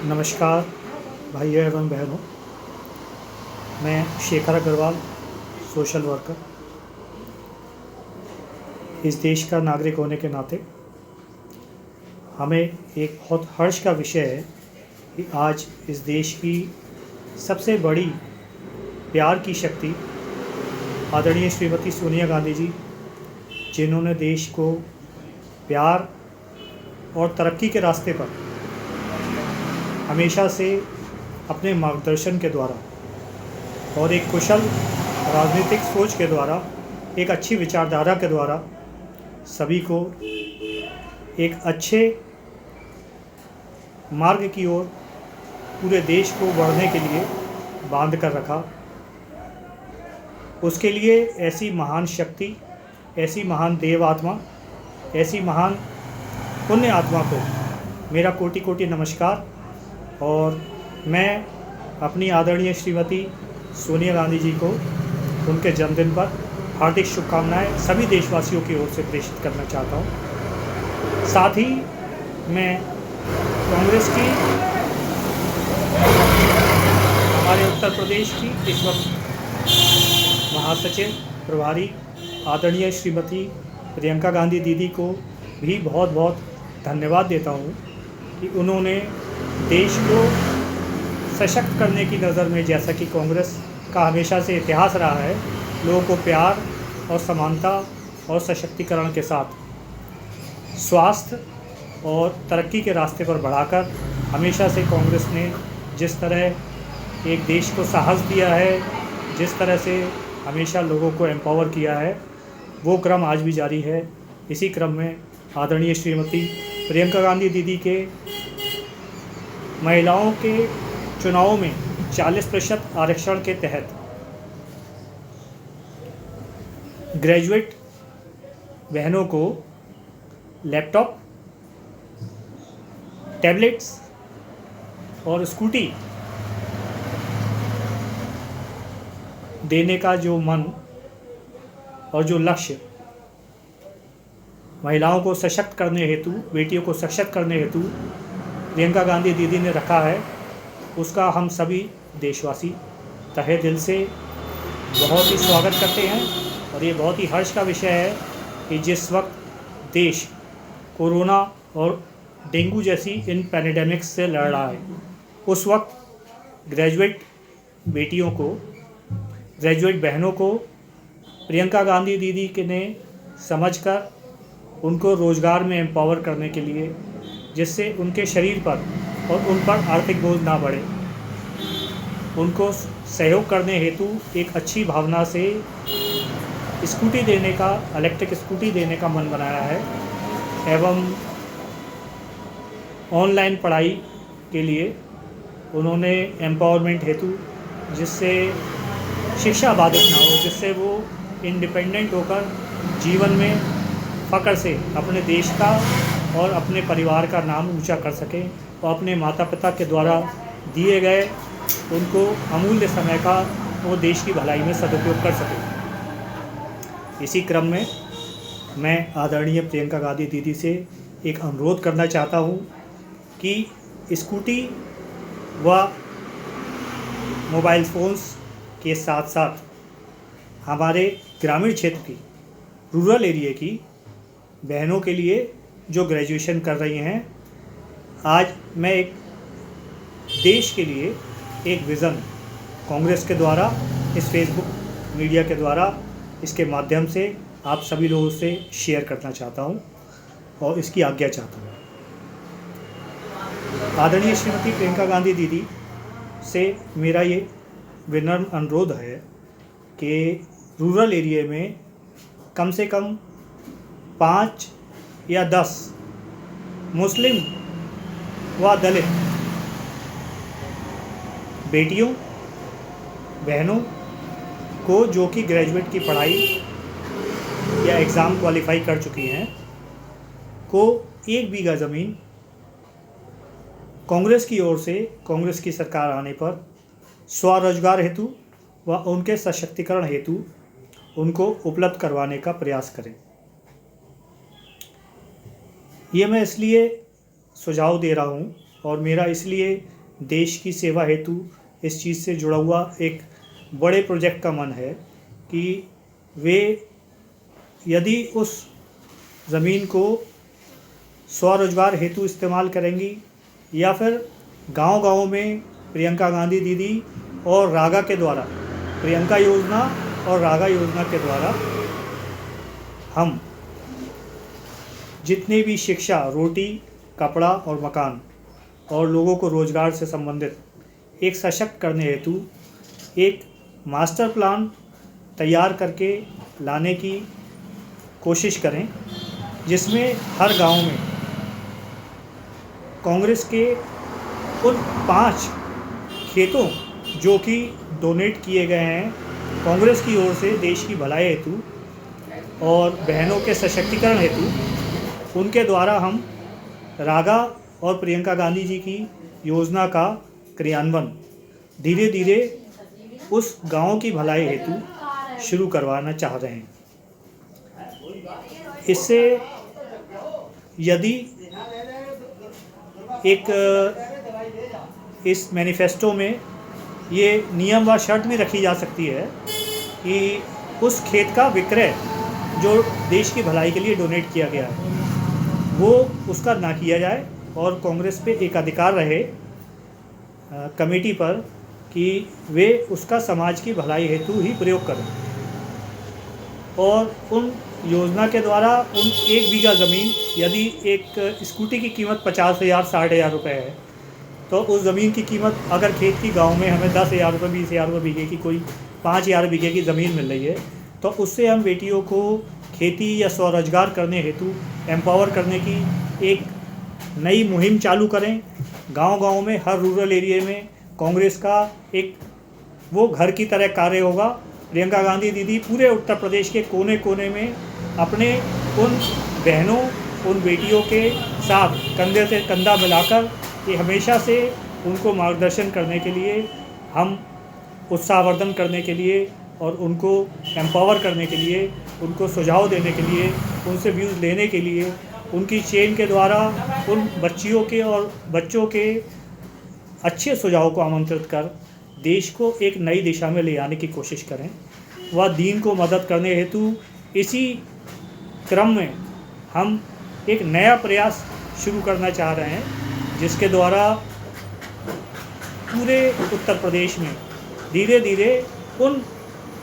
नमस्कार भाइयों एवं बहनों। मैं शेखर अग्रवाल, सोशल वर्कर। इस देश का नागरिक होने के नाते हमें एक बहुत हर्ष का विषय है कि आज इस देश की सबसे बड़ी प्यार की शक्ति आदरणीय श्रीमती सोनिया गांधी जी, जिन्होंने देश को प्यार और तरक्की के रास्ते पर हमेशा से अपने मार्गदर्शन के द्वारा और एक कुशल राजनीतिक सोच के द्वारा, एक अच्छी विचारधारा के द्वारा सभी को एक अच्छे मार्ग की ओर पूरे देश को बढ़ने के लिए बांध कर रखा। उसके लिए ऐसी महान शक्ति, ऐसी महान देव आत्मा, ऐसी महान पुण्य आत्मा को मेरा कोटि कोटि नमस्कार। और मैं अपनी आदरणीय श्रीमती सोनिया गांधी जी को उनके जन्मदिन पर हार्दिक शुभकामनाएं सभी देशवासियों की ओर से प्रेषित करना चाहता हूं। साथ ही मैं कांग्रेस की, हमारे उत्तर प्रदेश की इस वक्त महासचिव प्रभारी आदरणीय श्रीमती प्रियंका गांधी दीदी को भी बहुत बहुत धन्यवाद देता हूं कि उन्होंने देश को सशक्त करने की नज़र में, जैसा कि कांग्रेस का हमेशा से इतिहास रहा है, लोगों को प्यार और समानता और सशक्तिकरण के साथ स्वास्थ्य और तरक्की के रास्ते पर बढ़ाकर हमेशा से कांग्रेस ने जिस तरह एक देश को साहस दिया है, जिस तरह से हमेशा लोगों को एम्पावर किया है, वो क्रम आज भी जारी है। इसी क्रम में आदरणीय श्रीमती प्रियंका गांधी दीदी के महिलाओं के चुनाव में 40% आरक्षण के तहत ग्रेजुएट बहनों को लैपटॉप, टैबलेट्स और स्कूटी देने का जो मन और जो लक्ष्य महिलाओं को सशक्त करने हेतु, बेटियों को सशक्त करने हेतु प्रियंका गांधी दीदी ने रखा है, उसका हम सभी देशवासी तहे दिल से बहुत ही स्वागत करते हैं। और ये बहुत ही हर्ष का विषय है कि जिस वक्त देश कोरोना और डेंगू जैसी इन पैंडेमिक्स से लड़ रहा है, उस वक्त ग्रेजुएट बेटियों को, ग्रेजुएट बहनों को प्रियंका गांधी दीदी के ने समझकर उनको रोज़गार में एम्पावर करने के लिए, जिससे उनके शरीर पर और उन पर आर्थिक बोझ ना बढ़े, उनको सहयोग करने हेतु एक अच्छी भावना से स्कूटी देने का, इलेक्ट्रिक स्कूटी देने का मन बनाया है। एवं ऑनलाइन पढ़ाई के लिए उन्होंने एम्पावरमेंट हेतु, जिससे शिक्षा बाधित ना हो, जिससे वो इंडिपेंडेंट होकर जीवन में फ़ख्र से अपने देश का और अपने परिवार का नाम ऊंचा कर सकें और अपने माता पिता के द्वारा दिए गए उनको अमूल्य समय का वो देश की भलाई में सदुपयोग कर सकें। इसी क्रम में मैं आदरणीय प्रियंका गांधी दीदी से एक अनुरोध करना चाहता हूँ कि स्कूटी व मोबाइल फ़ोन्स के साथ साथ हमारे ग्रामीण क्षेत्र की, रूरल एरिया की बहनों के लिए जो ग्रेजुएशन कर रही हैं, आज मैं एक देश के लिए एक विज़न कांग्रेस के द्वारा, इस फेसबुक मीडिया के द्वारा, इसके माध्यम से आप सभी लोगों से शेयर करना चाहता हूं और इसकी आज्ञा चाहता हूं। आदरणीय श्रीमती प्रियंका गांधी दीदी से मेरा ये विनम्र अनुरोध है कि रूरल एरिया में कम से कम 5 या 10 मुस्लिम व दलित बेटियों, बहनों को, जो कि ग्रेजुएट की पढ़ाई या एग्ज़ाम क्वालिफाई कर चुकी हैं, को 1 बीघा ज़मीन कांग्रेस की ओर से, कांग्रेस की सरकार आने पर स्वरोजगार हेतु व उनके सशक्तिकरण हेतु उनको उपलब्ध करवाने का प्रयास करें। ये मैं इसलिए सुझाव दे रहा हूँ और मेरा इसलिए देश की सेवा हेतु इस चीज़ से जुड़ा हुआ एक बड़े प्रोजेक्ट का मन है कि वे यदि उस ज़मीन को स्वरोजगार हेतु इस्तेमाल करेंगी या फिर गांव-गांव में प्रियंका गांधी दीदी और रागा के द्वारा, प्रियंका योजना और रागा योजना के द्वारा हम जितने भी शिक्षा, रोटी, कपड़ा और मकान और लोगों को रोज़गार से संबंधित एक सशक्त करने हेतु एक मास्टर प्लान तैयार करके लाने की कोशिश करें, जिसमें हर गांव में कांग्रेस के उन 5 खेतों जो कि डोनेट किए गए हैं कांग्रेस की ओर से देश की भलाई हेतु और बहनों के सशक्तिकरण हेतु, उनके द्वारा हम रागा और प्रियंका गांधी जी की योजना का क्रियान्वयन धीरे धीरे उस गांव की भलाई हेतु शुरू करवाना चाह रहे हैं। इससे यदि इस मैनिफेस्टो में ये नियम व शर्त भी रखी जा सकती है कि उस खेत का विक्रय जो देश की भलाई के लिए डोनेट किया गया है वो उसका ना किया जाए और कांग्रेस पे एक अधिकार रहे कमेटी पर कि वे उसका समाज की भलाई हेतु ही प्रयोग करें। और उन योजना के द्वारा उन 1 बीघा ज़मीन यदि एक स्कूटी की कीमत 50,000 60,000 रुपये है तो उस ज़मीन की कीमत अगर खेत की गांव में हमें 10,000 रुपये 20,000 रुपये बीघे की कोई 5,000 बीघे की ज़मीन मिल रही है तो उससे हम बेटियों को खेती या स्वरोजगार करने हेतु एम्पावर करने की एक नई मुहिम चालू करें। गांव-गांव में हर रूरल एरिया में कांग्रेस का एक वो घर की तरह कार्य होगा। प्रियंका गांधी दीदी पूरे उत्तर प्रदेश के कोने कोने में अपने उन बहनों, उन बेटियों के साथ कंधे से कंधा मिलाकर ये हमेशा से उनको मार्गदर्शन करने के लिए, हम उत्साहवर्धन करने के लिए और उनको एम्पावर करने के लिए, उनको सुझाव देने के लिए, उनसे व्यूज़ लेने के लिए, उनकी चेन के द्वारा उन बच्चियों के और बच्चों के अच्छे सुझाव को आमंत्रित कर देश को एक नई दिशा में ले आने की कोशिश करें। वह दीन को मदद करने हेतु इसी क्रम में हम एक नया प्रयास शुरू करना चाह रहे हैं, जिसके द्वारा पूरे उत्तर प्रदेश में धीरे धीरे उन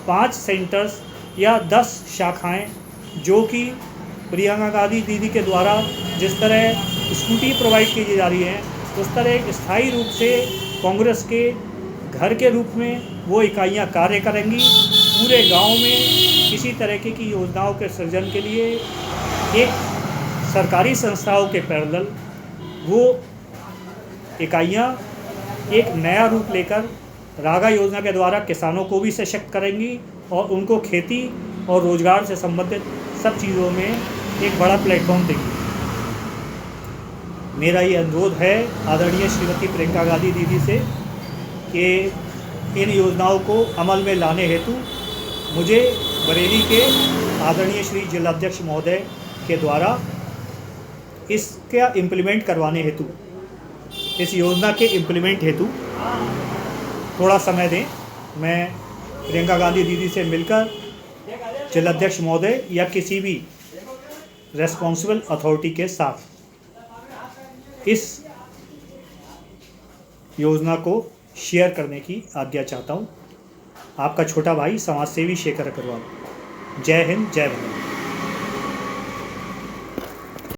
5 सेंटर्स या 10 शाखाएं जो कि प्रियंका गांधी दीदी के द्वारा जिस तरह स्कूटी प्रोवाइड की जा रही हैं, उस तरह एक स्थायी रूप से कांग्रेस के घर के रूप में वो इकाइयां कार्य करेंगी। पूरे गांव में किसी तरह की योजनाओं के सृजन के लिए एक सरकारी संस्थाओं के पैरेलल वो इकाइयां एक नया रूप लेकर रागा योजना के द्वारा किसानों को भी सशक्त करेंगी और उनको खेती और रोजगार से संबंधित सब चीज़ों में एक बड़ा प्लेटफॉर्म देंगी। मेरा ये अनुरोध है आदरणीय श्रीमती प्रियंका गांधी दीदी से कि इन योजनाओं को अमल में लाने हेतु मुझे बरेली के आदरणीय श्री जिलाध्यक्ष महोदय के द्वारा इसका इम्प्लीमेंट करवाने हेतु, इस योजना के इम्प्लीमेंट हेतु थोड़ा समय दें। मैं प्रियंका गांधी दीदी से मिलकर जिलाध्यक्ष महोदय या किसी भी रेस्पॉन्सिबल अथॉरिटी के साथ इस योजना को शेयर करने की आज्ञा चाहता हूँ। आपका छोटा भाई समाजसेवी शेखर अग्रवाल। जय हिंद, जय भारत।